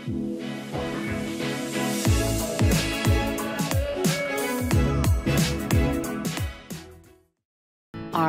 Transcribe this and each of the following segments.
Are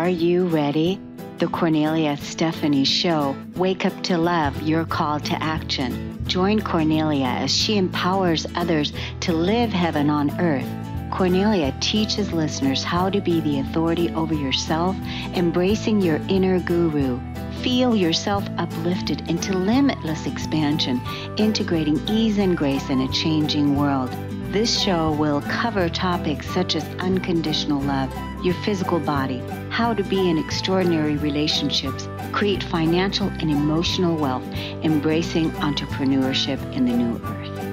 you ready? The Kornelia Stephanie Show. Wake up to love, your call to action. Join Kornelia as she empowers others to live heaven on earth. Kornelia teaches listeners how to be the authority over yourself, embracing your inner guru. Feel yourself uplifted into limitless expansion, integrating ease and grace in a changing world. This show will cover topics such as unconditional love, your physical body, how to be in extraordinary relationships, create financial and emotional wealth, embracing entrepreneurship in the new earth.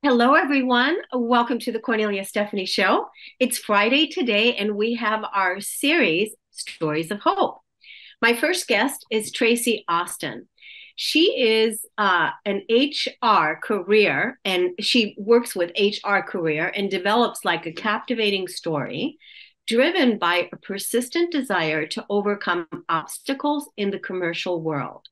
Hello, everyone. Welcome to the Kornelia Stephanie Show. It's Friday today, and we have our series, Stories of Hope. My first guest is Traci Austin. She is an HR career, and she works with HR career and develops like a captivating story driven by a persistent desire to overcome obstacles in the commercial world.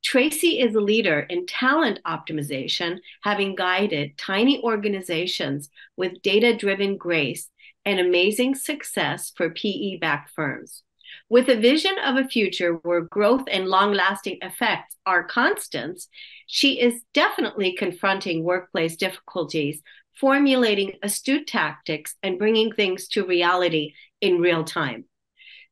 Traci is a leader in talent optimization, having guided tiny organizations with data-driven grace and amazing success for PE-backed firms. With a vision of a future where growth and long-lasting effects are constants, she is definitely confronting workplace difficulties, formulating astute tactics, and bringing things to reality in real time.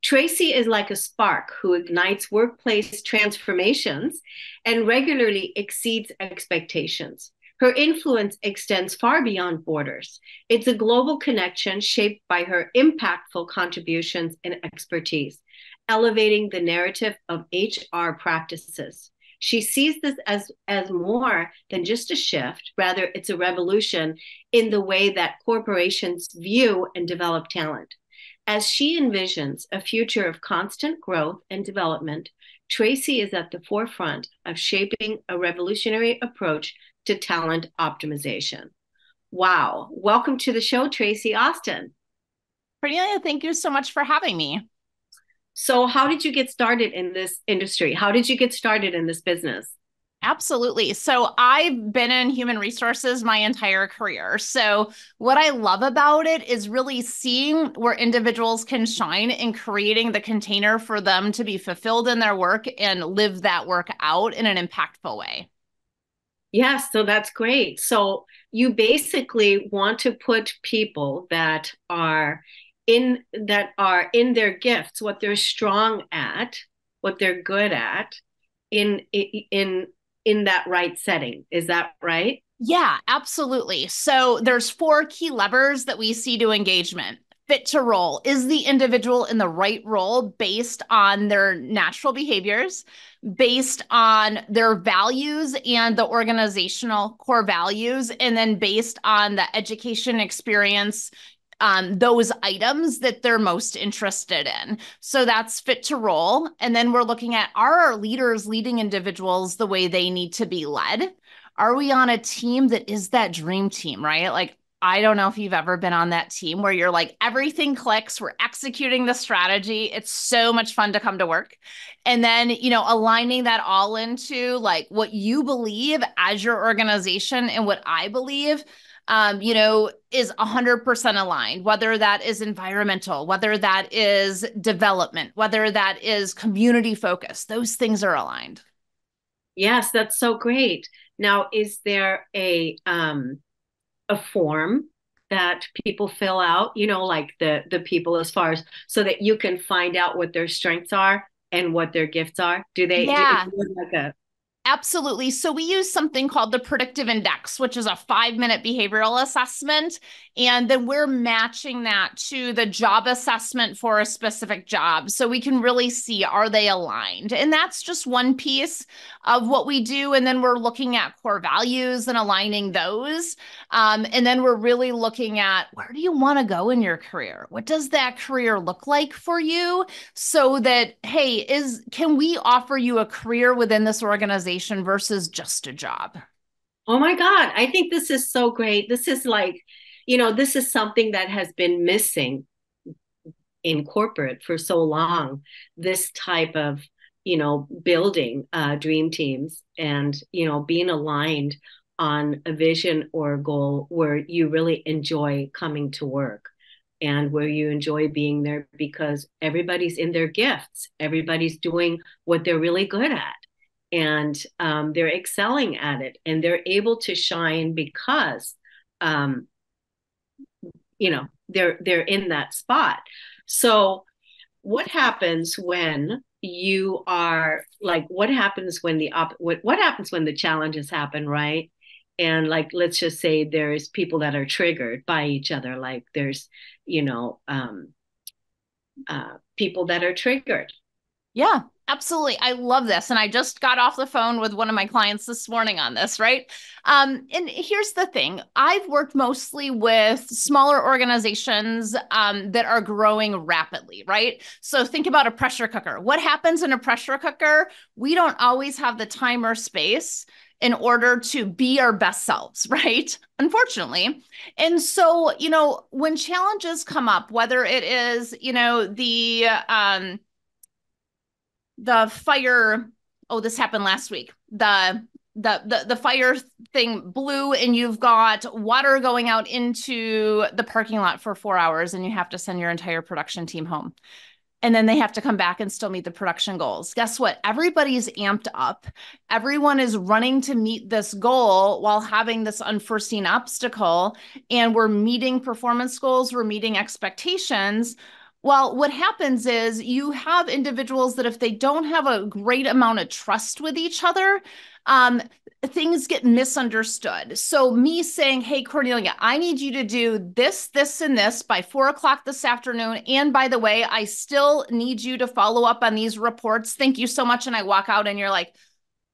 Traci is like a spark who ignites workplace transformations and regularly exceeds expectations. Her influence extends far beyond borders. It's a global connection shaped by her impactful contributions and expertise, elevating the narrative of HR practices. She sees this as more than just a shift. Rather, it's a revolution in the way that corporations view and develop talent. As she envisions a future of constant growth and development, Traci is at the forefront of shaping a revolutionary approach to talent optimization. Wow. Welcome to the show, Traci Austin. Kornelia, thank you so much for having me. So how did you get started in this industry? How did you get started in this business? Absolutely. So I've been in human resources my entire career. So what I love about it is really seeing where individuals can shine and creating the container for them to be fulfilled in their work and live that work out in an impactful way. Yes, so that's great. So you basically want to put people that are in their gifts, what they're strong at, what they're good at, in that right setting. Is that right? Yeah, absolutely. So there's 4 key levers that we see to engagement. Fit to role. Is the individual in the right role based on their natural behaviors, based on their values and the organizational core values, and then based on the education experience, those items that they're most interested in. So that's fit to role. And then we're looking at, are our leaders leading individuals the way they need to be led? Are we on a team that is that dream team, right? Like, I don't know if you've ever been on that team where you're like, everything clicks, we're executing the strategy. It's so much fun to come to work. And then, aligning that all into like what you believe as your organization and what I believe, is 100% aligned, whether that is environmental, whether that is development, whether that is community focused, those things are aligned. Yes, that's so great. Now, is there a form that people fill out, like the people as far as so that you can find out what their strengths are and what their gifts are? Yeah. Like Absolutely. So we use something called the predictive index, which is a 5-minute behavioral assessment. And then we're matching that to the job assessment for a specific job. So we can really see, are they aligned? And that's just one piece of what we do. And then we're looking at core values and aligning those. And then we're really looking at, where do you want to go in your career? What does that career look like for you? So that, hey, can we offer you a career within this organization versus just a job? Oh my God, I think this is so great. This is like, this is something that has been missing in corporate for so long, this type of building dream teams and, being aligned on a vision or a goal where you really enjoy coming to work and where you enjoy being there because everybody's in their gifts. Everybody's doing what they're really good at. And they're excelling at it and they're able to shine because, they're in that spot. So what happens when you are like, what happens when what happens when the challenges happen, right? And like, let's just say there's people that are triggered by each other. Like there's, people that are triggered. Yeah, absolutely. I love this. And I just got off the phone with one of my clients this morning on this, right? And here's the thing. I've worked mostly with smaller organizations that are growing rapidly, right? So think about a pressure cooker. What happens in a pressure cooker? We don't always have the time or space in order to be our best selves, right? Unfortunately. And so, when challenges come up, whether it is, the fire, this happened last week. The fire thing blew and you've got water going out into the parking lot for 4 hours and you have to send your entire production team home. And then they have to come back and still meet the production goals. Guess what? Everybody's amped up. Everyone is running to meet this goal while having this unforeseen obstacle. And we're meeting performance goals. We're meeting expectations. Well, what happens is you have individuals that if they don't have a great amount of trust with each other, things get misunderstood. So me saying, hey, Kornelia, I need you to do this, this, and this by 4:00 this afternoon. And by the way, I still need you to follow up on these reports. Thank you so much. And I walk out and you're like,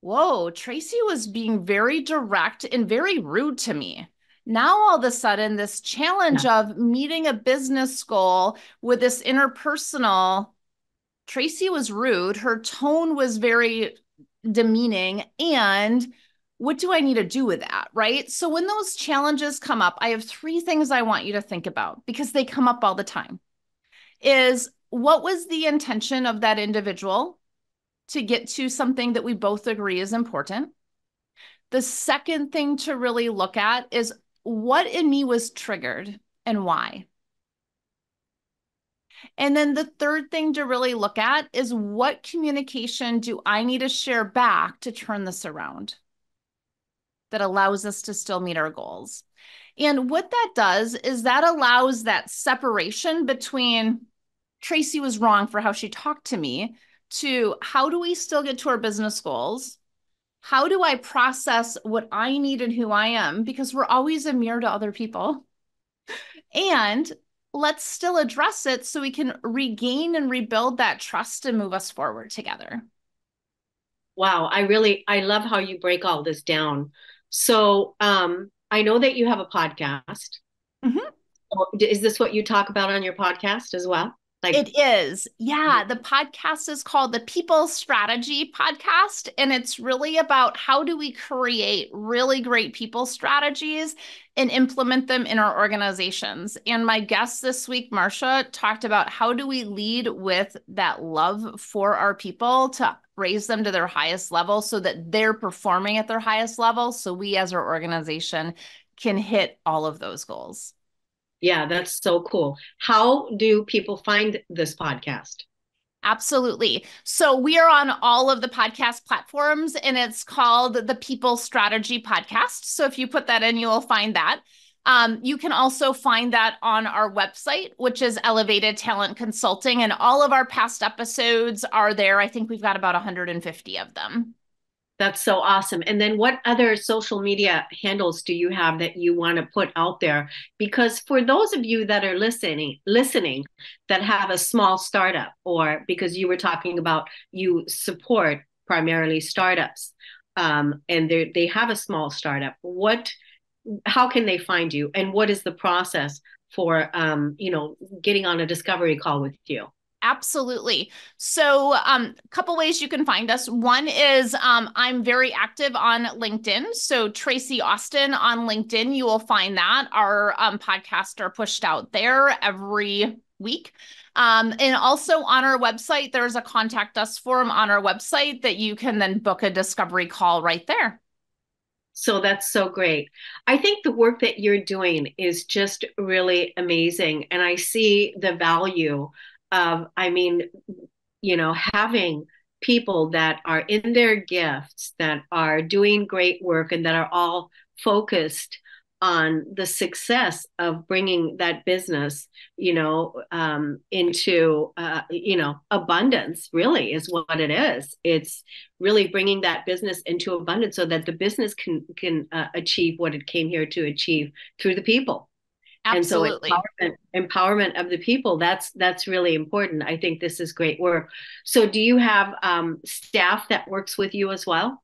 whoa, Traci was being very direct and very rude to me. Now, all of a sudden, this challenge of meeting a business goal with this interpersonal, Traci was rude. Her tone was very demeaning. And what do I need to do with that, right? So when those challenges come up, I have 3 things I want you to think about because they come up all the time. Is what was the intention of that individual to get to something that we both agree is important? The second thing to really look at is what in me was triggered and why. And then the third thing to really look at is what communication do I need to share back to turn this around that allows us to still meet our goals. And what that does is that allows that separation between Traci was wrong for how she talked to me to how do we still get to our business goals? How do I process what I need and who I am? Because we're always a mirror to other people. And let's still address it so we can regain and rebuild that trust and move us forward together. Wow. I love how you break all this down. So I know that you have a podcast. Mm-hmm. Is this what you talk about on your podcast as well? It is. Yeah. The podcast is called the People Strategy Podcast. And it's really about how do we create really great people strategies and implement them in our organizations. And my guest this week, Marsha, talked about how do we lead with that love for our people to raise them to their highest level so that they're performing at their highest level. So we as our organization can hit all of those goals. Yeah, that's so cool. How do people find this podcast? Absolutely. So we are on all of the podcast platforms and it's called the People Strategy Podcast. So if you put that in, you will find that. You can also find that on our website, which is Elevated Talent Consulting, and all of our past episodes are there. I think we've got about 150 of them. That's so awesome. And then what other social media handles do you have that you want to put out there? Because for those of you that are listening that have a small startup, or because you were talking about you support primarily startups, and they have a small startup, how can they find you? And what is the process for getting on a discovery call with you? Absolutely. So a couple ways you can find us. One is I'm very active on LinkedIn. So Traci Austin on LinkedIn, you will find that. Our podcasts are pushed out there every week. And also on our website, there's a contact us form on our website that you can then book a discovery call right there. So that's so great. I think the work that you're doing is just really amazing. And I see the value of, having people that are in their gifts, that are doing great work, and that are all focused on the success of bringing that business, into, abundance, really is what it is. It's really bringing that business into abundance so that the business can achieve what it came here to achieve through the people. Absolutely. And so empowerment of the people, that's really important. I think this is great work. So do you have staff that works with you as well?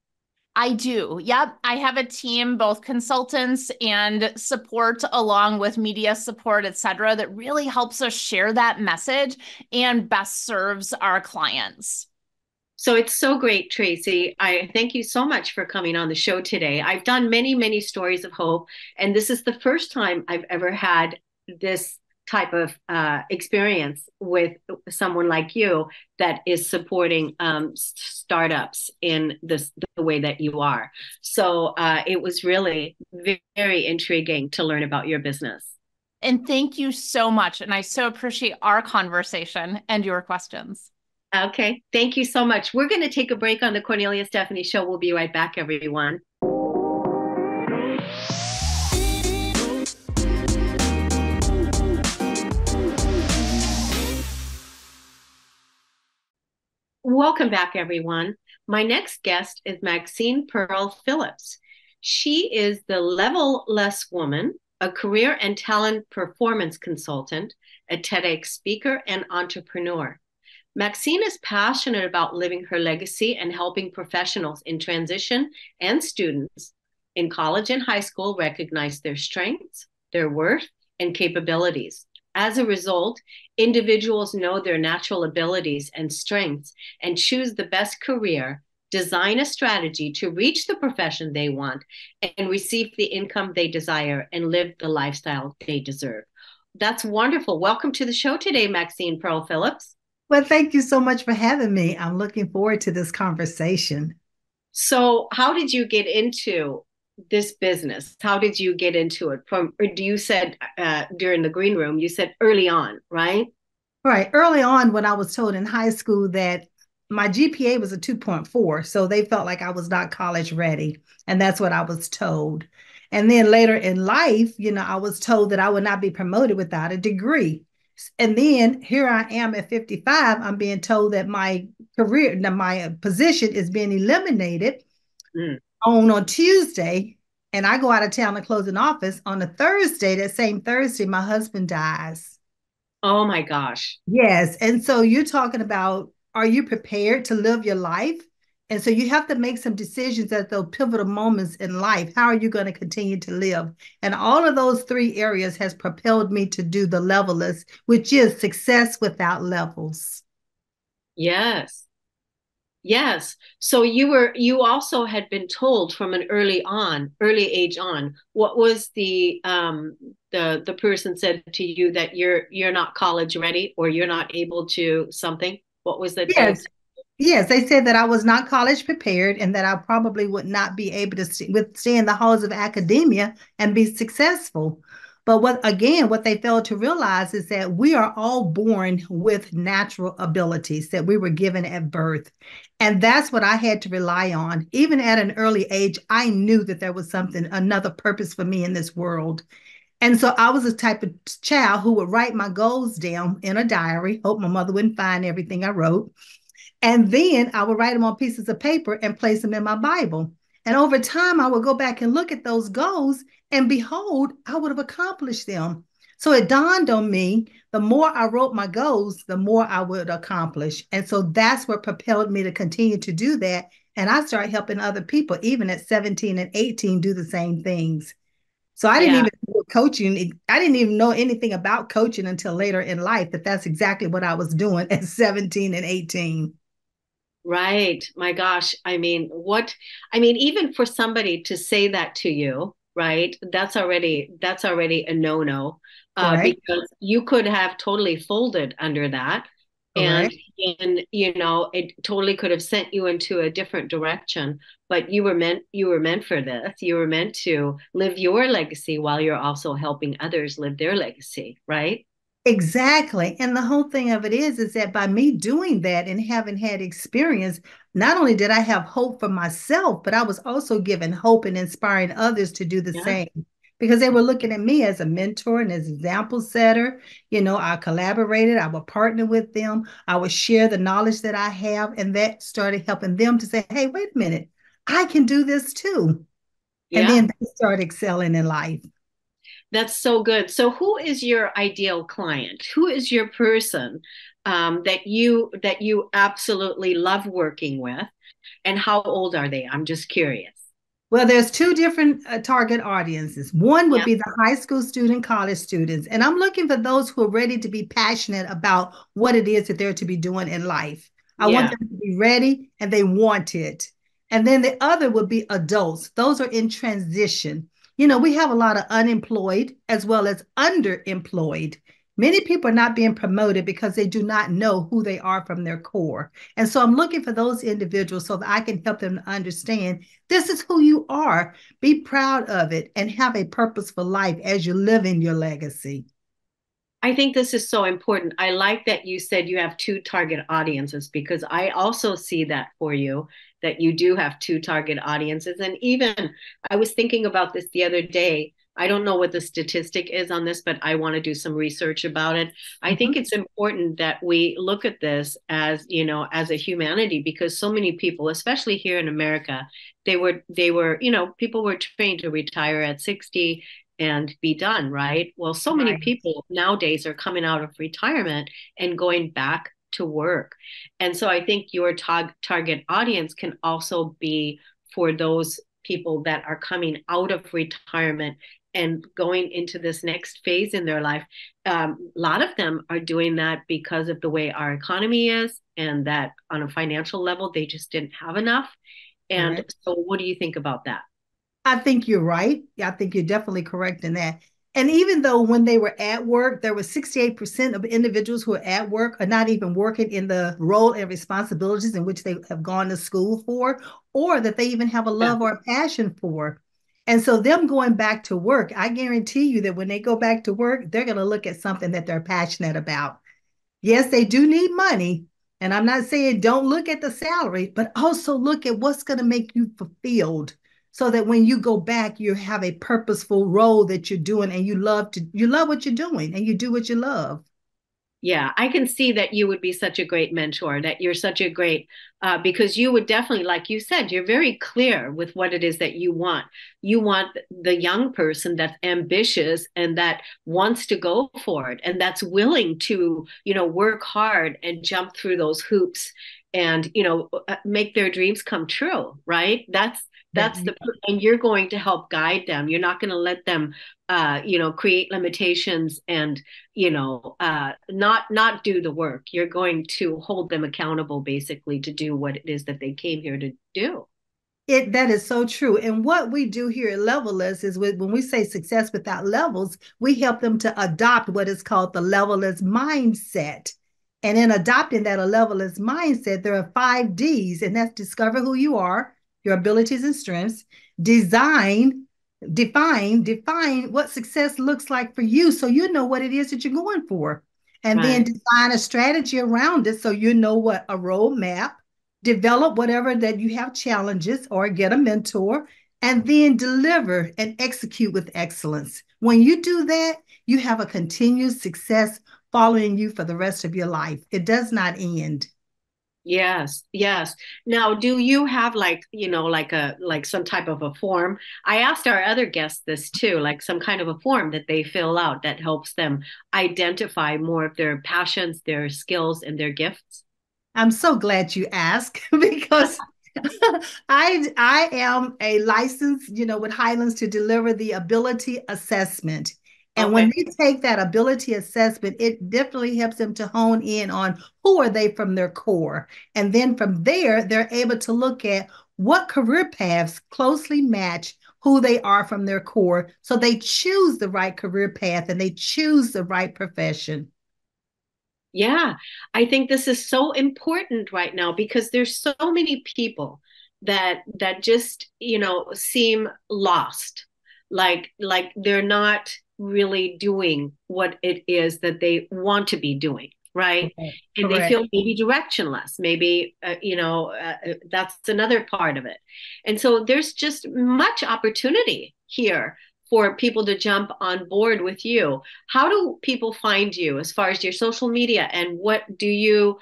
I do. Yep. I have a team, both consultants and support, along with media support, et cetera, that really helps us share that message and best serves our clients. So it's so great, Traci. I thank you so much for coming on the show today. I've done many, many stories of hope, and this is the first time I've ever had this type of experience with someone like you that is supporting startups in the way that you are. So it was really very intriguing to learn about your business. And thank you so much. And I so appreciate our conversation and your questions. Okay, thank you so much. We're going to take a break on the Kornelia Stephanie Show. We'll be right back, everyone. Welcome back, everyone. My next guest is Maxine Pearl Phillips. She is the level-less woman, a career and talent performance consultant, a TEDx speaker, and entrepreneur. Maxine is passionate about living her legacy and helping professionals in transition and students in college and high school recognize their strengths, their worth, and capabilities. As a result, individuals know their natural abilities and strengths and choose the best career, design a strategy to reach the profession they want, and receive the income they desire and live the lifestyle they deserve. That's wonderful. Welcome to the show today, Maxine Pearl Phillips. Well, thank you so much for having me. I'm looking forward to this conversation. So, how did you get into this business? How did you get into it? You said during the green room, you said early on, right? Right. Early on, when I was told in high school that my GPA was a 2.4, so they felt like I was not college ready. And that's what I was told. And then later in life, I was told that I would not be promoted without a degree. And then here I am at 55, I'm being told that my position is being eliminated on Tuesday. And I go out of town to close an office on a Thursday. That same Thursday, my husband dies. Oh my gosh. Yes. And so you're talking about, are you prepared to live your life? And so you have to make some decisions at those pivotal moments in life. How are you going to continue to live? And all of those three areas has propelled me to do the levelless, which is success without levels. Yes. Yes. So you also had been told from an early age on, what was the person said to you that you're not college ready or you're not able to something? What was that? Yes. Yes, they said that I was not college prepared and that I probably would not be able to withstand the halls of academia and be successful. But what they failed to realize is that we are all born with natural abilities that we were given at birth. And that's what I had to rely on. Even at an early age, I knew that there was another purpose for me in this world. And so I was the type of child who would write my goals down in a diary, hope my mother wouldn't find everything I wrote. And then I would write them on pieces of paper and place them in my Bible. And over time, I would go back and look at those goals, and behold, I would have accomplished them. So it dawned on me, the more I wrote my goals, the more I would accomplish. And so that's what propelled me to continue to do that. And I started helping other people, even at 17 and 18, do the same things. So I didn't even know coaching. I didn't even know anything about coaching until later in life, but that's exactly what I was doing at 17 and 18. Right. My gosh. Even for somebody to say that to you, right? That's already a no-no. Correct. because you could have totally folded under that. And, Correct. it totally could have sent you into a different direction, but you were meant for this. You were meant to live your legacy while you're also helping others live their legacy, right? Exactly. And the whole thing of it is that by me doing that and having had experience, not only did I have hope for myself, but I was also given hope and inspiring others to do the Yeah. same because they were looking at me as a mentor and as an example setter. I collaborated, I would partner with them, I would share the knowledge that I have, and that started helping them to say, hey, wait a minute, I can do this too. And Yeah. then they start excelling in life. That's so good. So, who is your ideal client? Who is your person that you absolutely love working with, and how old are they? I'm just curious. Well, there's two different target audiences. One would Yeah, be the high school student, college students, and I'm looking for those who are ready to be passionate about what it is that they're to be doing in life. I want yeah, them to be ready and they want it. And then the other would be adults. Those are in transition. We have a lot of unemployed as well as underemployed. Many people are not being promoted because they do not know who they are from their core. And so I'm looking for those individuals so that I can help them to understand this is who you are. Be proud of it and have a purposeful life as you live in your legacy. I think this is so important. I like that you said you have two target audiences because I also see that for you, that you do have two target audiences. And even I was thinking about this the other day. I don't know what the statistic is on this, but I want to do some research about it. I think Mhm. it's important that we look at this as, as a humanity because so many people, especially here in America, they were, people were trained to retire at 60 and be done, right? Well, so many Right. people nowadays are coming out of retirement and going back to work. And so I think your target audience can also be for those people that are coming out of retirement and going into this next phase in their life. A lot of them are doing that because of the way our economy is, and that on a financial level, they just didn't have enough. And Correct. so, what do you think about that? I think you're right. I think you're definitely correct in that. And even though when they were at work, there was 68% of individuals who are at work are not even working in the role and responsibilities in which they have gone to school for, or that they even have a Yeah. love or a passion for. And so them going back to work, I guarantee you that when they go back to work, they're going to look at something that they're passionate about. Yes, they do need money. And I'm not saying don't look at the salary, but also look at what's going to make you fulfilled so that when you go back, you have a purposeful role that you're doing and you love what you're doing and you do what you love. Yeah, I can see that you would be such a great mentor, that you're such a great, because you would definitely, like you said, you're very clear with what it is that you want. You want the young person that's ambitious and that wants to go for it and that's willing to, work hard and jump through those hoops and, make their dreams come true, right? That That's and you're going to help guide them. You're not going to let them, create limitations and not do the work. You're going to hold them accountable basically to do what it is that they came here to do. that is so true. And what we do here at Levelers is when we say success without levels, we help them to adopt what is called the Levelers mindset. And in adopting that a Levelers mindset, there are 5 Ds, and that's discover who you are, your abilities and strengths, design, define what success looks like for you so you know what it is that you're going for. And then Right. design a strategy around it so you know what a roadmap, develop whatever that you have challenges or get a mentor, and then deliver and execute with excellence. When you do that, you have a continued success following you for the rest of your life. It does not end. Yes, yes. Now, do you have like some type of a form? I asked our other guests this too, like some kind of a form that they fill out that helps them identify more of their passions, their skills, and their gifts. I'm so glad you asked because I am a licensed, with Highlands to deliver the ability assessment. And when Okay. they take that ability assessment, it definitely helps them to hone in on who are they from their core. And then from there, they're able to look at what career paths closely match who they are from their core, so they choose the right career path and they choose the right profession. Yeah, I think this is so important right now because there's so many people that just, seem lost. Like they're not really doing what it is that they want to be doing, right? Correct. And they Correct. feel maybe directionless. Maybe that's another part of it. And so there's just much opportunity here for people to jump on board with you. How do people find you as far as your social media, and what do you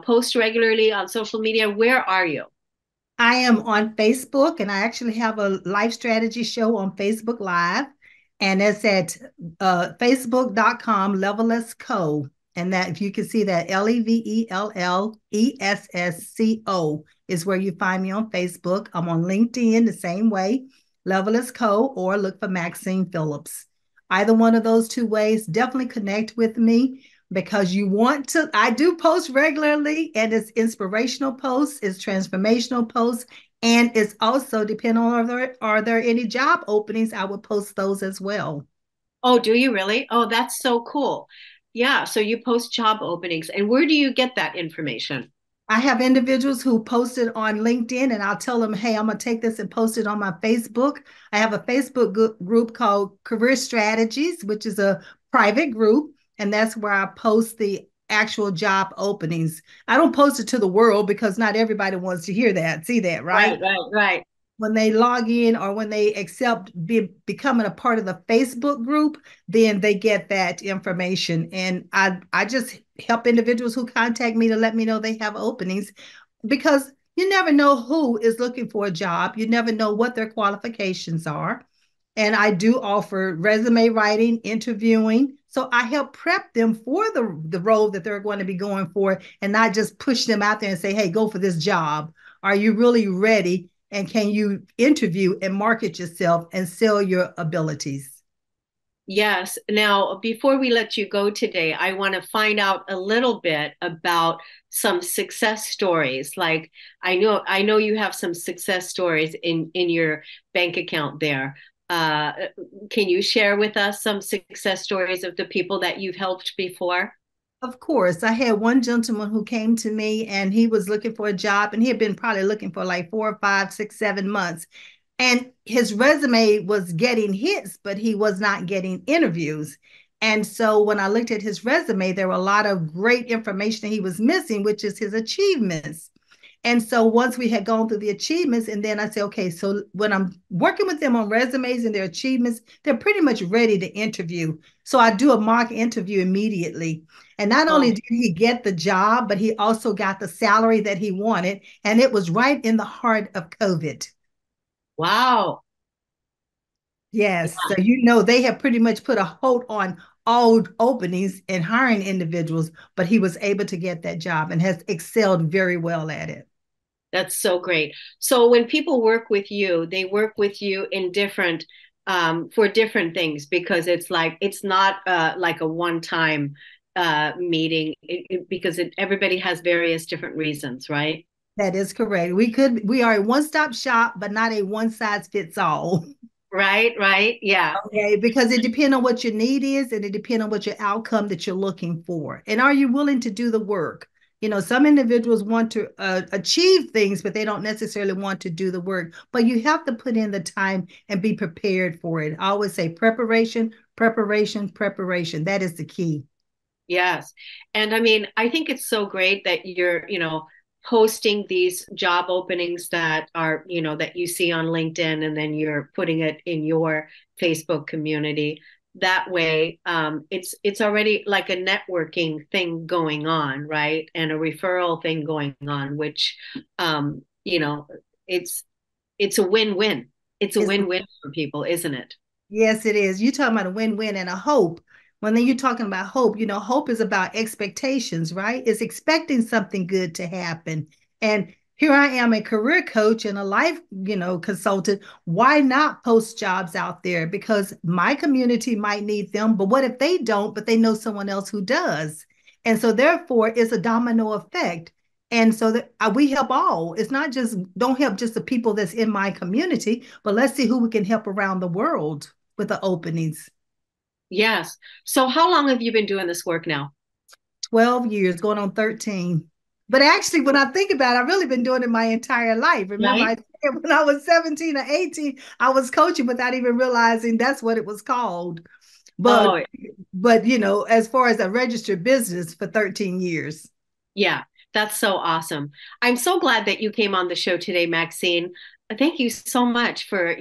post regularly on social media? Where are you? I am on Facebook, and I actually have a life strategy show on Facebook Live, and it's at facebook.com Leveless Co. And that, if you can see that, Levellessco is where you find me on Facebook. I'm on LinkedIn the same way, Leveless Co, or look for Maxine Phillips. Either one of those two ways, definitely connect with me, because you want to. I do post regularly, and it's inspirational posts, it's transformational posts, and it's also depending on are there any job openings, I would post those as well. Oh, do you really? Oh, that's so cool. Yeah, so you post job openings, and where do you get that information? I have individuals who post it on LinkedIn, and I'll tell them, hey, I'm going to take this and post it on my Facebook. I have a Facebook group called Career Strategies, which is a private group, and that's where I post the actual job openings. I don't post it to the world because not everybody wants to hear that, see that, right? Right, right, right. When they log in or when they accept becoming a part of the Facebook group, then they get that information. And I just help individuals who contact me to let me know they have openings, because you never know who is looking for a job. You never know what their qualifications are. And I do offer resume writing, interviewing. So I help prep them for the role that they're going to be going for, and not just push them out there and say, hey, go for this job. Are you really ready? And can you interview and market yourself and sell your abilities? Yes. Now, before we let you go today, I want to find out a little bit about some success stories. Like I know you have some success stories in your bank account there. Uh, can you share with us some success stories of the people that you've helped before? Of course, I had one gentleman who came to me, and he was looking for a job, and he had been probably looking for like 4, 5, 6, 7 months. And his resume was getting hits, but he was not getting interviews. And so when I looked at his resume, there were a lot of great information that he was missing, which is his achievements. And so once we had gone through the achievements, and then I said, okay, so when I'm working with them on resumes and their achievements, they're pretty much ready to interview. So I do a mock interview immediately. And not only Oh, did he get the job, but he also got the salary that he wanted. And it was right in the heart of COVID. wow. Yes. So, they have pretty much put a hold on all openings and hiring individuals, but he was able to get that job and has excelled very well at it. That's so great. So when people work with you, they work with you in different for different things, because it's not like a one-time meeting, because everybody has various different reasons, right? That is correct. We are a one-stop shop, but not a one size fits all. Right, right. Yeah. Okay, because it depends on what your need is, and it depends on what your outcome that you're looking for. And are you willing to do the work? Some individuals want to achieve things, but they don't necessarily want to do the work. But you have to put in the time and be prepared for it. I always say preparation, preparation, preparation. That is the key. Yes. And I mean, I think it's so great that you're, posting these job openings that are, that you see on LinkedIn, and then you're putting it in your Facebook community. That way, it's already like a networking thing going on, right? And a referral thing going on, which, um, you know, it's it's a win-win. It's a It's win-win for people, isn't it? Yes, it is. You're talking about a win-win and a hope. When then you're talking about hope, hope is about expectations, right? It's expecting something good to happen. And here I am, a career coach and a life, consultant. Why not post jobs out there? Because my community might need them, but what if they don't, but they know someone else who does? And so therefore, it's a domino effect. And so that we help all. It's not just, don't help just the people that's in my community, but let's see who we can help around the world with the openings. Yes. So how long have you been doing this work now? 12 years, going on 13. But actually, when I think about it, I've really been doing it my entire life. Remember, Right. I said when I was 17 or 18, I was coaching without even realizing that's what it was called. But Oh, as far as a registered business for 13 years. yeah, that's so awesome. I'm so glad that you came on the show today, Maxine. Thank you so much for,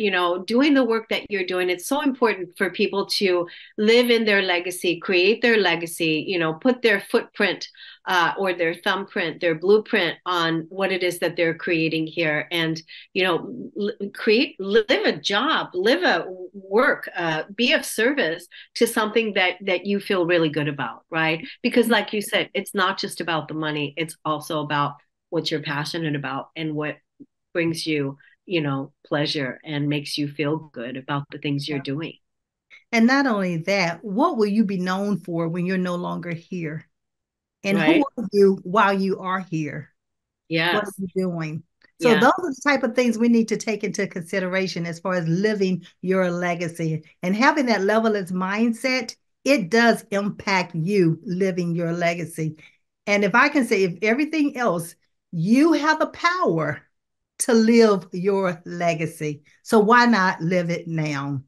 doing the work that you're doing. It's so important for people to live in their legacy, create their legacy, put their footprint or their thumbprint, their blueprint on what it is that they're creating here, and, live a job, live a work, be of service to something that you feel really good about, right? Because like you said, it's not just about the money, it's also about what you're passionate about and what brings you, pleasure and makes you feel good about the things you're doing. And not only that, what will you be known for when you're no longer here? And who Right. are you while you are here? What are Yes. you doing? So Yeah. those are the type of things we need to take into consideration as far as living your legacy and having that levelist mindset. It does impact you living your legacy. And if I can say, if everything else, you have the power to live your legacy. So why not live it now?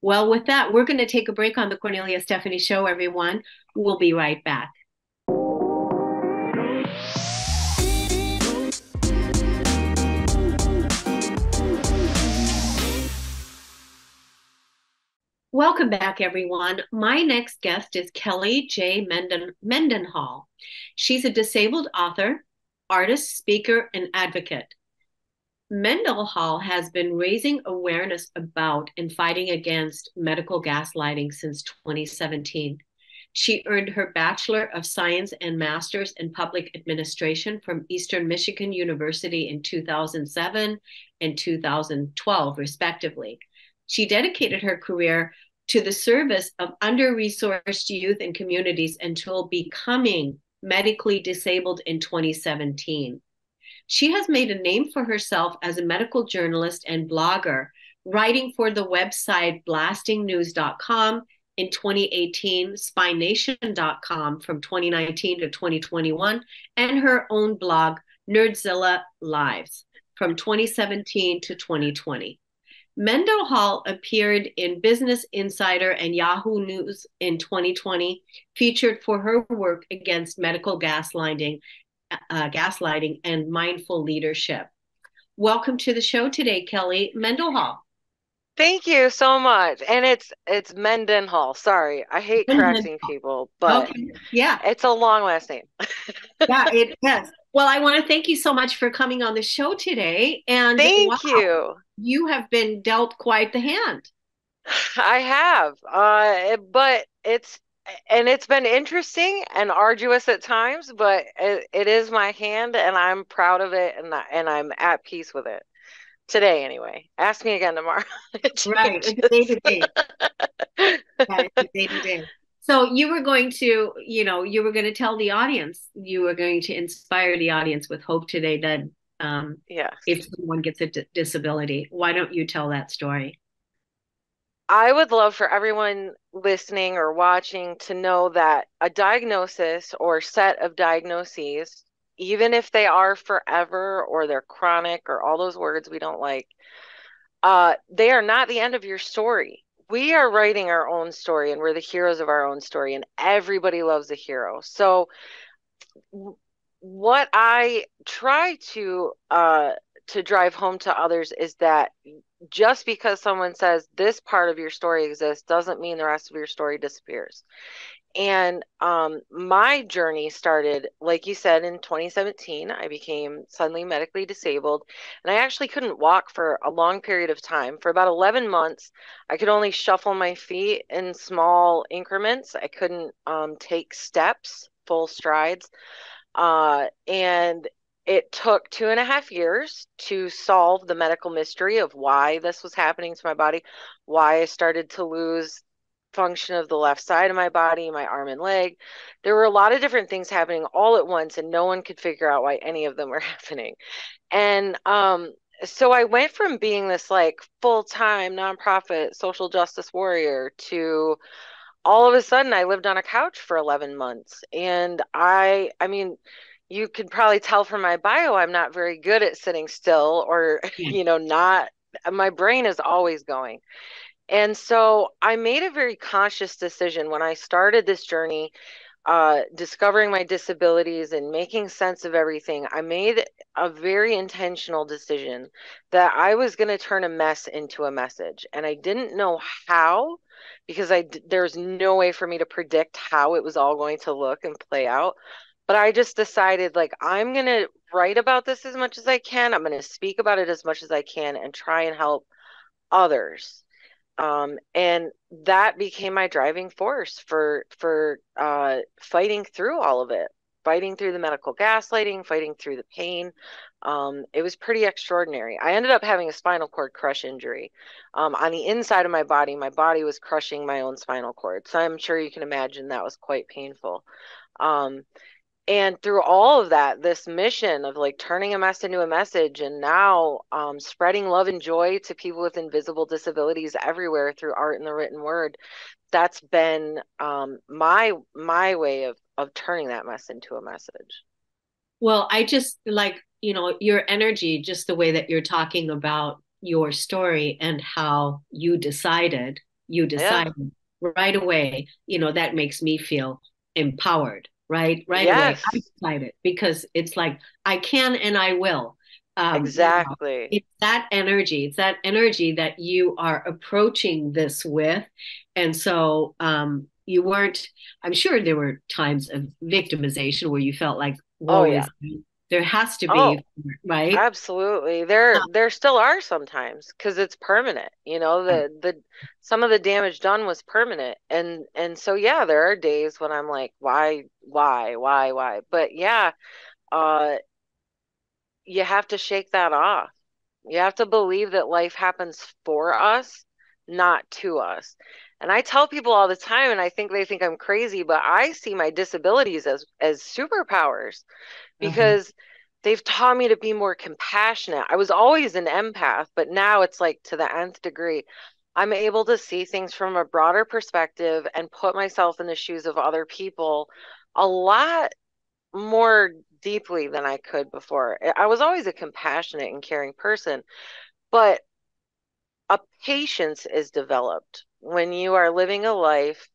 Well, with that, we're going to take a break on the Kornelia Stephanie Show, everyone. We'll be right back. Welcome back, everyone. My next guest is Kelly J. Mendenhall. She's a disabled author, artist, speaker, and advocate. Mendenhall has been raising awareness about and fighting against medical gaslighting since 2017. She earned her Bachelor of Science and Master's in Public Administration from Eastern Michigan University in 2007 and 2012, respectively. She dedicated her career to the service of under-resourced youth and communities until becoming medically disabled in 2017. She has made a name for herself as a medical journalist and blogger, writing for the website blastingnews.com in 2018, spination.com from 2019 to 2021, and her own blog, Nerdzilla Lives, from 2017 to 2020. Mendenhall appeared in Business Insider and Yahoo News in 2020, featured for her work against medical gaslighting and mindful leadership. Welcome to the show today, Kelly Mendenhall. Thank you so much. And it's Mendenhall. Sorry, I hate correcting people, but okay. Yeah, it's a long last name. yeah, it is. Well, I want to thank you so much for coming on the show today. And Thank you. You have been dealt quite the hand. I have, but it's been interesting and arduous at times, but it is my hand, and I'm proud of it, and I'm at peace with it today. Anyway, ask me again tomorrow. Right, it's day to day. Yeah, it's day to day. So you were going to, tell the audience, you were going to inspire the audience with hope today that yes. If someone gets a disability, why don't you tell that story? I would love for everyone listening or watching to know that a diagnosis or set of diagnoses, even if they are forever or they're chronic or all those words we don't like, they are not the end of your story. We are writing our own story, and we're the heroes of our own story, and everybody loves a hero. So what I try to drive home to others is that just because someone says this part of your story exists doesn't mean the rest of your story disappears. And my journey started, like you said, in 2017. I became suddenly medically disabled, and I actually couldn't walk for a long period of time. For about 11 months, I could only shuffle my feet in small increments. I couldn't take steps, full strides. And it took 2.5 years to solve the medical mystery of why this was happening to my body, why I started to lose function of the left side of my body, my arm and leg. There were a lot of different things happening all at once, and no one could figure out why any of them were happening. And so I went from being this like full-time nonprofit social justice warrior to all of a sudden I lived on a couch for 11 months. And I mean, you could probably tell from my bio, I'm not very good at sitting still or, not, my brain is always going. And so I made a very conscious decision when I started this journey, discovering my disabilities and making sense of everything. I made a very intentional decision that I was going to turn a mess into a message. And I didn't know how, because there's no way for me to predict how it was all going to look and play out. But I just decided, like, I'm going to write about this as much as I can. I'm going to speak about it as much as I can and try and help others. And that became my driving force for fighting through all of it, fighting through the medical gaslighting, fighting through the pain. It was pretty extraordinary. I ended up having a spinal cord crush injury. On the inside of my body was crushing my own spinal cord. So I'm sure you can imagine that was quite painful. And through all of that, this mission of like turning a mess into a message, and now spreading love and joy to people with invisible disabilities everywhere through art and the written word, that's been my way of turning that mess into a message. Well, I just like, your energy, just the way that you're talking about your story and how you decided right away, that makes me feel empowered. Right away. Yes. I'm excited because it's like I can and I will. Exactly. It's that energy. It's that energy that you are approaching this with, and so you weren't. I'm sure there were times of victimization where you felt like, "Whoa, yeah. There has to be, right?" Absolutely. There still are sometimes because it's permanent. The some of the damage done was permanent. And so yeah, there are days when I'm like, why? But yeah, you have to shake that off. You have to believe that life happens for us, not to us. And I tell people all the time, and I think they think I'm crazy, but I see my disabilities as superpowers because they've taught me to be more compassionate. I was always an empath, but now it's like to the nth degree. I'm able to see things from a broader perspective and put myself in the shoes of other people a lot more deeply than I could before. I was always a compassionate and caring person, but a patience is developed when you are living a life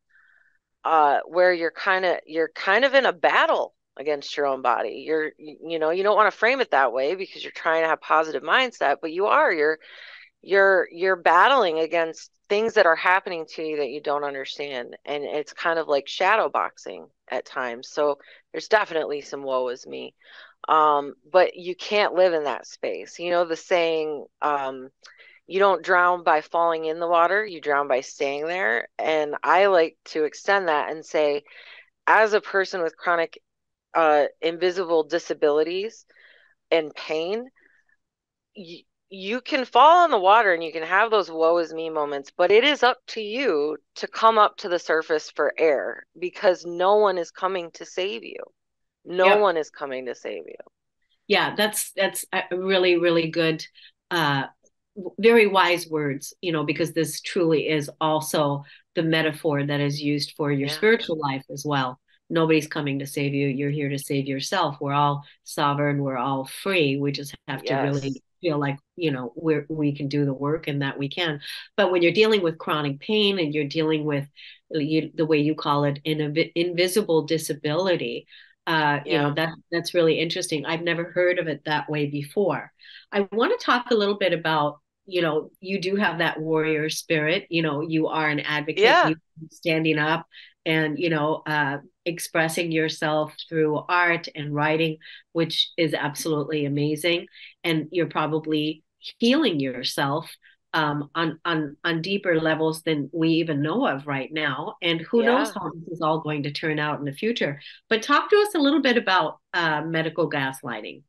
where you're kind of in a battle against your own body. You don't want to frame it that way because you're trying to have positive mindset, but you're battling against things that are happening to you that you don't understand. And it's kind of like shadow boxing at times. So there's definitely some woe is me. But you can't live in that space. The saying, you don't drown by falling in the water, you drown by staying there. And I like to extend that and say, as a person with chronic invisible disabilities and pain, you can fall in the water and you can have those woe is me moments, but it is up to you to come up to the surface for air because no one is coming to save you. No one is coming to save you. Yeah, that's a really, really good, very wise words, because this truly is also the metaphor that is used for your spiritual life as well. Nobody's coming to save you. You're here to save yourself. We're all sovereign. We're all free. We just have to really feel like, we can do the work and that we can. But when you're dealing with chronic pain and you're dealing with the way you call it, invisible disability, that's really interesting. I've never heard of it that way before. I want to talk a little bit about, you do have that warrior spirit. You are an advocate, you standing up and, expressing yourself through art and writing, which is absolutely amazing. And you're probably healing yourself on deeper levels than we even know of right now. And who knows how this is all going to turn out in the future. But talk to us a little bit about medical gaslighting.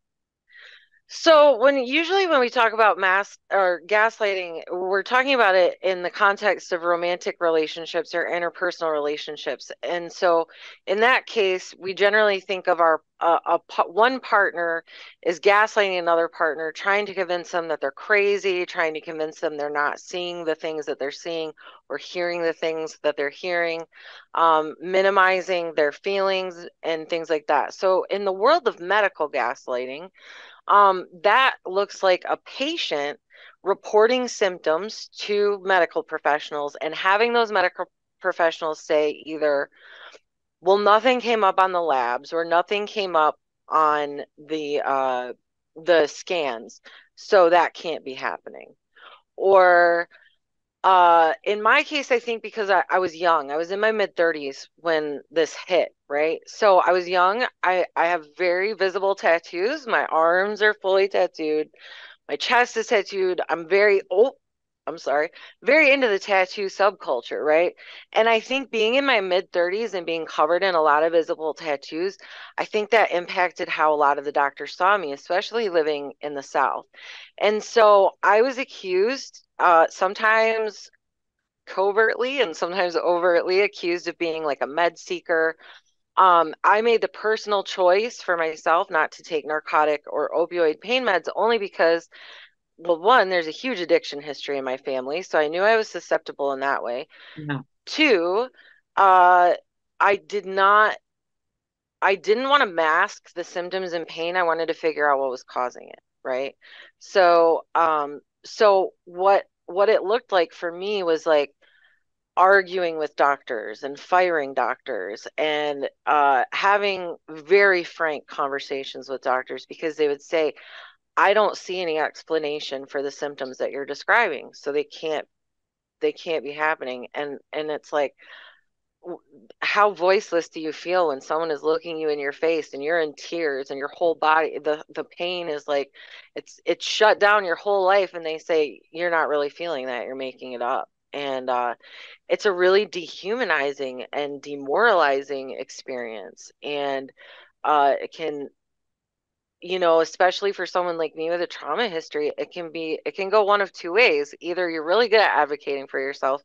So usually when we talk about mass or gaslighting, we're talking about it in the context of romantic relationships or interpersonal relationships. And so in that case, we generally think of our one partner is gaslighting another partner, trying to convince them that they're crazy, trying to convince them they're not seeing the things that they're seeing or hearing the things that they're hearing, minimizing their feelings and things like that. So in the world of medical gaslighting, that looks like a patient reporting symptoms to medical professionals and having those medical professionals say either, well, nothing came up on the labs or nothing came up on the scans, so that can't be happening. Or in my case, I think because I was young, I was in my mid 30s when this hit, right? So I was young. I have very visible tattoos. My arms are fully tattooed. My chest is tattooed. I'm sorry, very into the tattoo subculture, right? And I think being in my mid 30s and being covered in a lot of visible tattoos, I think that impacted how a lot of the doctors saw me, especially living in the South. And so I was accused, sometimes covertly and sometimes overtly accused of being like a med seeker. I made the personal choice for myself not to take narcotic or opioid pain meds only because, well, one, there's a huge addiction history in my family, so I knew I was susceptible in that way. Yeah. Two, uh, I did not, I didn't want to mask the symptoms and pain. I wanted to figure out what was causing it, right? So, what it looked like for me was like arguing with doctors and firing doctors and having very frank conversations with doctors because they would say, I don't see any explanation for the symptoms that you're describing, so they can't be happening. And it's like, how voiceless do you feel when someone is looking you in your face and you're in tears and your whole body, the pain is like it's shut down your whole life, and they say you're not really feeling that, you're making it up. And it's a really dehumanizing and demoralizing experience. And it can, especially for someone like me with a trauma history, it can go one of two ways. Either you're really good at advocating for yourself,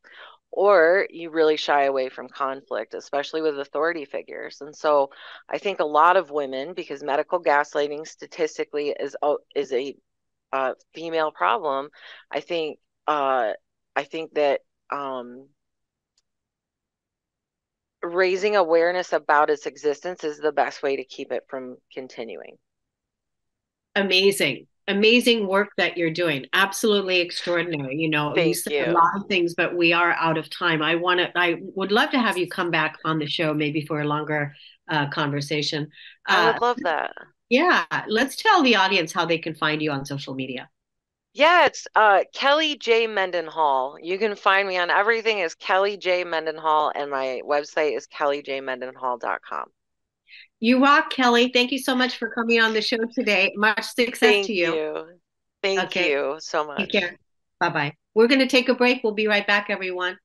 or you really shy away from conflict, especially with authority figures. And so I think a lot of women, because medical gaslighting statistically is a female problem, I think that raising awareness about its existence is the best way to keep it from continuing. Amazing work that you're doing. Absolutely extraordinary. You Thank said a you. lot of things, but we are out of time. I would love to have you come back on the show maybe for a longer conversation. I uh, would love that. yeah, let's tell the audience how they can find you on social media. Yeah, it's Kelly J. Mendenhall. You can find me on everything as Kelly J. Mendenhall, and my website is kellyjmendenhall.com. You rock, Kelly. Thank you so much for coming on the show today. Much success to Thank you. you. Thank Okay, you so take much. care. Bye bye. We're going to take a break. We'll be right back, everyone.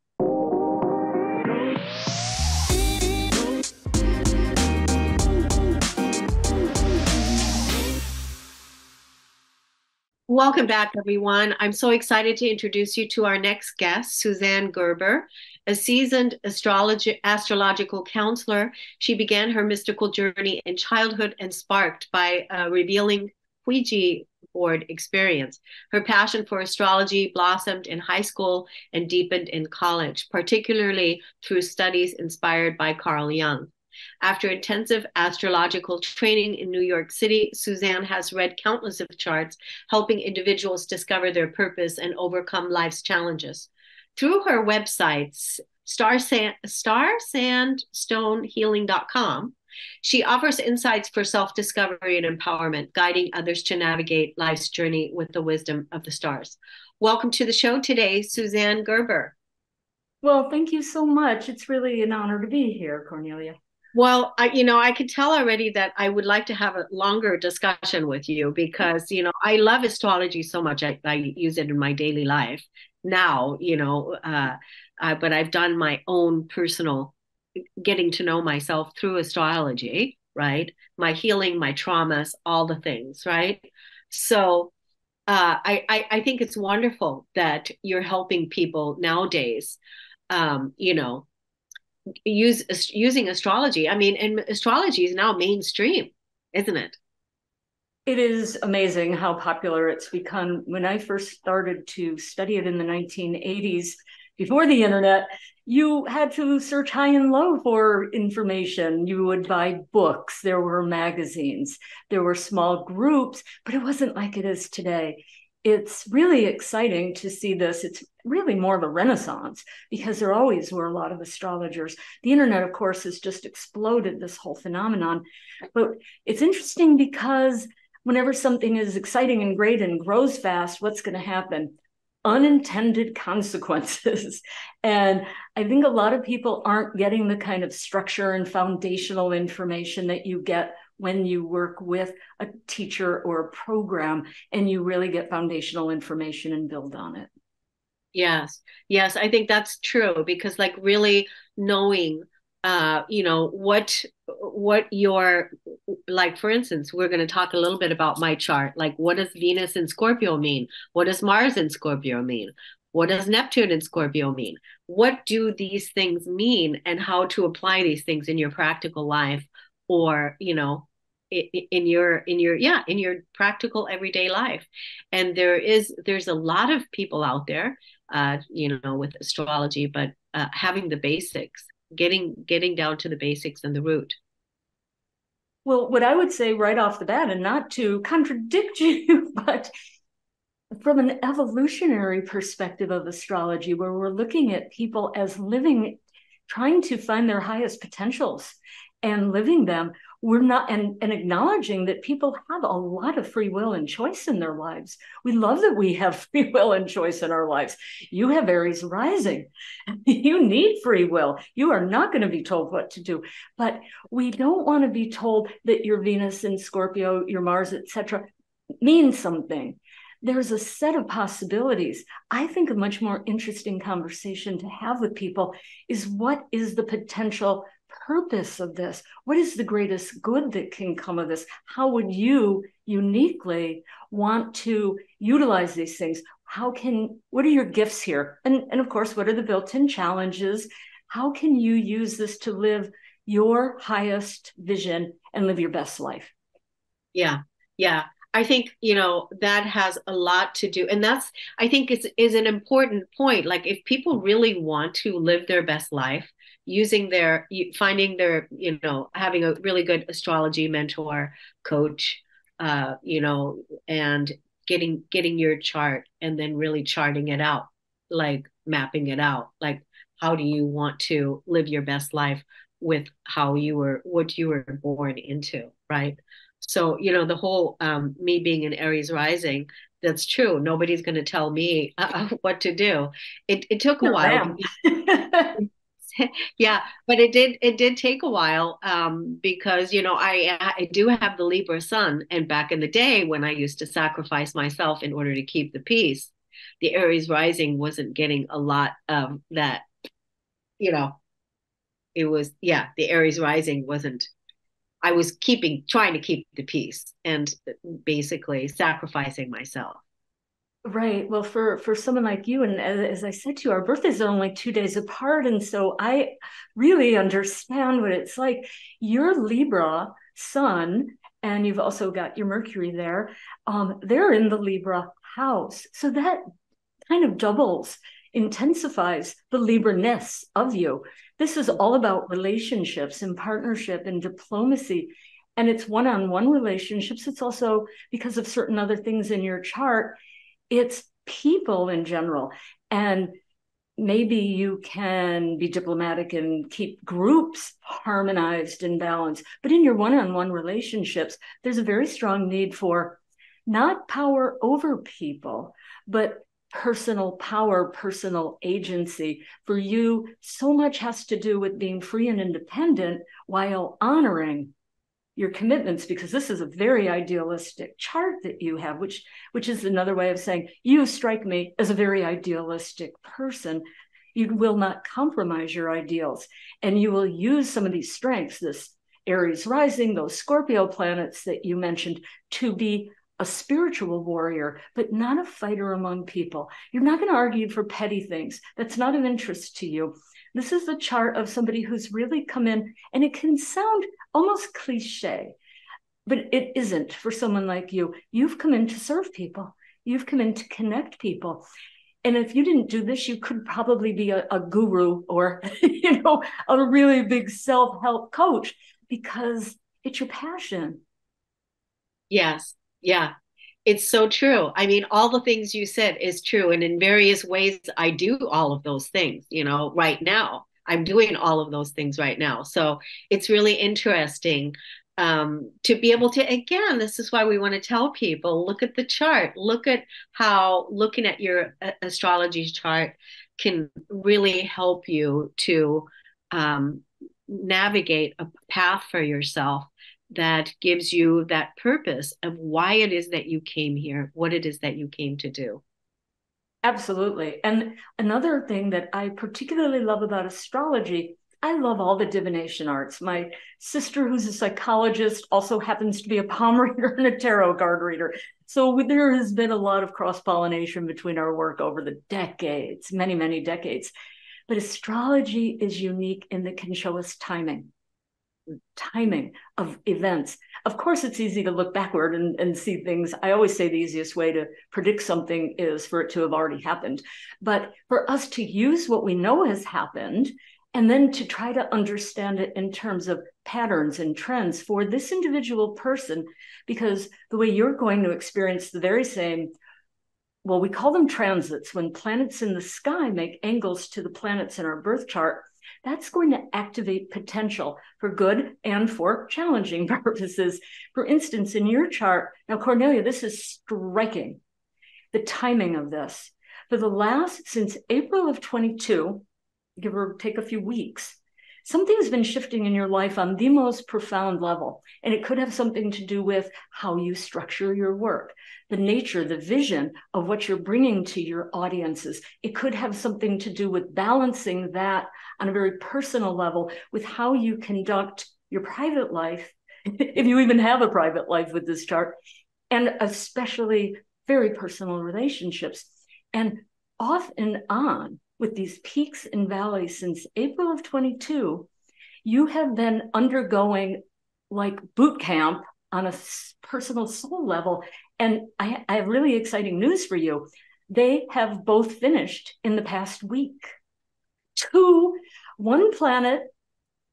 Welcome back, everyone. I'm so excited to introduce you to our next guest, Suzzane Gerber, a seasoned astrological counselor. She began her mystical journey in childhood and sparked by a revealing Ouija board experience. Her passion for astrology blossomed in high school and deepened in college, particularly through studies inspired by Carl Jung. After intensive astrological training in New York City, Suzzane has read countless of charts, helping individuals discover their purpose and overcome life's challenges. Through her websites, starsandstonehealing.com, she offers insights for self-discovery and empowerment, guiding others to navigate life's journey with the wisdom of the stars. Welcome to the show today, Suzzane Gerber. Well, thank you so much. It's really an honor to be here, Kornelia. Well, I could tell already that I would like to have a longer discussion with you because, I love astrology so much. I use it in my daily life now, but I've done my own personal getting to know myself through astrology, right? My healing, my traumas, all the things, right? So I think it's wonderful that you're helping people nowadays, you know, using astrology. I mean, and astrology is now mainstream, isn't it? It is amazing how popular it's become. When I first started to study it in the 1980s, before the internet, you had to search high and low for information. You would buy books, there were magazines, there were small groups, but it wasn't like it is today. It's really exciting to see this. It's really more of a renaissance because there always were a lot of astrologers. The internet, of course, has just exploded this whole phenomenon. But it's interesting because whenever something is exciting and great and grows fast, what's going to happen? Unintended consequences. And I think a lot of people aren't getting the kind of structure and foundational information that you get when you work with a teacher or a program and you really get foundational information and build on it. Yes, yes, I think that's true because like really knowing you know what your like for instance, we're going to talk a little bit about my chart. Like what does Venus in Scorpio mean? What does Mars in Scorpio mean? What does Neptune in Scorpio mean? What do these things mean and how to apply these things in your practical life or, you know, in your practical everyday life. And there's a lot of people out there you know, with astrology, but having the basics, getting down to the basics and the root. Well, what I would say right off the bat, and not to contradict you, but from an evolutionary perspective of astrology, where we're looking at people as living, trying to find their highest potentials and living them, we're not, and acknowledging that people have a lot of free will and choice in their lives. We love that we have free will and choice in our lives. You have Aries rising. You need free will. You are not going to be told what to do. But we don't want to be told that your Venus in Scorpio, your Mars, etc., means something. There's a set of possibilities. I think a much more interesting conversation to have with people is what is the potential purpose of this? What is the greatest good that can come of this? How would you uniquely want to utilize these things? What are your gifts here? And of course, what are the built-in challenges? How can you use this to live your highest vision and live your best life? Yeah, yeah. I think, you know, that has a lot to do. And that's, I think is an important point. Like if people really want to live their best life, finding their, you know, having a really good astrology mentor, coach, you know, and getting your chart and then really charting it out, like mapping it out. Like, how do you want to live your best life with what you were born into, right? So, you know, the whole me being an Aries rising, that's true. Nobody's going to tell me what to do. It took a while. Yeah, but it did take a while because, you know, I do have the Libra sun. And back in the day when I used to sacrifice myself in order to keep the peace, the Aries rising wasn't getting a lot of that, you know, it was, yeah, the Aries rising wasn't. I was trying to keep the peace and basically sacrificing myself. Right. Well, for someone like you, and as I said to you, our birthdays are only 2 days apart. And so I really understand what it's like. Your Libra sun, and you've also got your Mercury there, they're in the Libra house. So that kind of intensifies the Libra-ness of you. This is all about relationships and partnership and diplomacy. And it's one-on-one relationships. It's also because of certain other things in your chart. It's people in general. And maybe you can be diplomatic and keep groups harmonized and balanced. But in your one-on-one relationships, there's a very strong need for not power over people, but personal power, personal agency. For you, so much has to do with being free and independent while honoring your commitments, because this is a very idealistic chart that you have, which is another way of saying you strike me as a very idealistic person. You will not compromise your ideals, and you will use some of these strengths, this Aries rising, those Scorpio planets that you mentioned, to be a spiritual warrior, but not a fighter among people. You're not going to argue for petty things. That's not of interest to you. This is a chart of somebody who's really come in, and it can sound almost cliche, but it isn't for someone like you. You've come in to serve people. You've come in to connect people. And if you didn't do this, you could probably be a guru or, a really big self-help coach, because it's your passion. Yes. Yeah. It's so true. I mean, all the things you said is true. And in various ways, I do all of those things, right now. I'm doing all of those things right now. So it's really interesting to be able to, again, this is why we want to tell people, look at the chart, look at how looking at your astrology chart can really help you to navigate a path for yourself that gives you that purpose of why it is that you came here, what it is that you came to do. Absolutely. And another thing that I particularly love about astrology, I love all the divination arts. My sister, who's a psychologist, also happens to be a palm reader and a tarot card reader. So there has been a lot of cross-pollination between our work over the decades, many, many decades. But astrology is unique in that it can show us timing of events. Of course, it's easy to look backward and see things. I always say the easiest way to predict something is for it to have already happened. But for us to use what we know has happened and then to try to understand it in terms of patterns and trends for this individual person, because the way you're going to experience the very same, well, we call them transits, when planets in the sky make angles to the planets in our birth chart, that's going to activate potential for good and for challenging purposes. For instance, in your chart, now, Kornelia, this is striking, the timing of this. Since April of 22, give or take a few weeks, something's been shifting in your life on the most profound level. And it could have something to do with how you structure your work, the nature, the vision of what you're bringing to your audiences. It could have something to do with balancing that on a very personal level with how you conduct your private life, if you even have a private life with this chart, and especially very personal relationships. And off and on with these peaks and valleys since April of 22, you have been undergoing like boot camp on a personal soul level. And I have really exciting news for you. They have both finished in the past week. One planet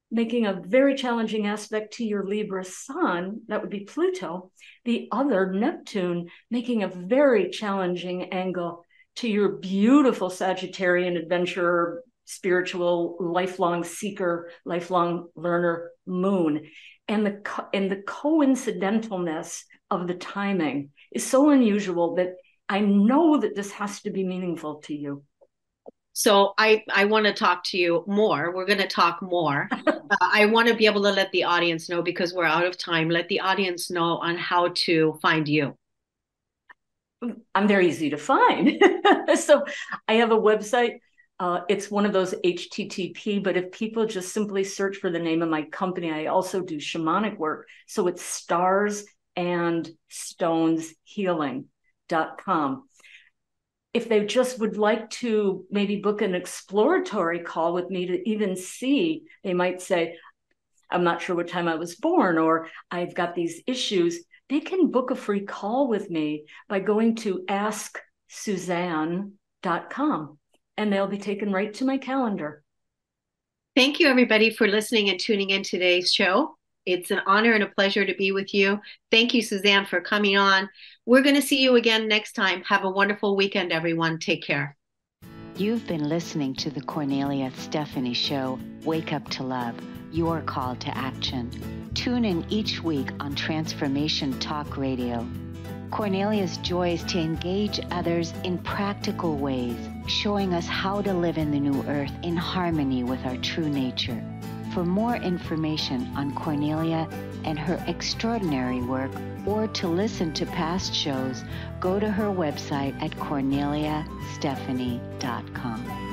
making a very challenging aspect to your Libra sun, that would be Pluto. The other, Neptune, making a very challenging angle to your beautiful Sagittarian adventurer, spiritual, lifelong seeker, lifelong learner moon. And the coincidentalness of the timing is so unusual that I know that this has to be meaningful to you. So I want to talk to you more. We're going to talk more. I want to be able to let the audience know, because we're out of time, let the audience know on how to find you. I'm very easy to find. So I have a website. It's one of those HTTP, but if people just simply search for the name of my company, I also do shamanic work. So it's starsandstoneshealing.com. If they just would like to maybe book an exploratory call with me to even see, they might say, I'm not sure what time I was born, or I've got these issues. They can book a free call with me by going to asksuzzane.com, and they'll be taken right to my calendar. Thank you, everybody, for listening and tuning in today's show. It's an honor and a pleasure to be with you. Thank you, Suzzane, for coming on. We're going to see you again next time. Have a wonderful weekend, everyone. Take care. You've been listening to the Kornelia Stephanie Show, Wake Up to Love, your call to action. Tune in each week on Transformation Talk Radio. Kornelia's joy is to engage others in practical ways, showing us how to live in the new earth in harmony with our true nature. For more information on Kornelia and her extraordinary work, or to listen to past shows, go to her website at korneliastephanie.com.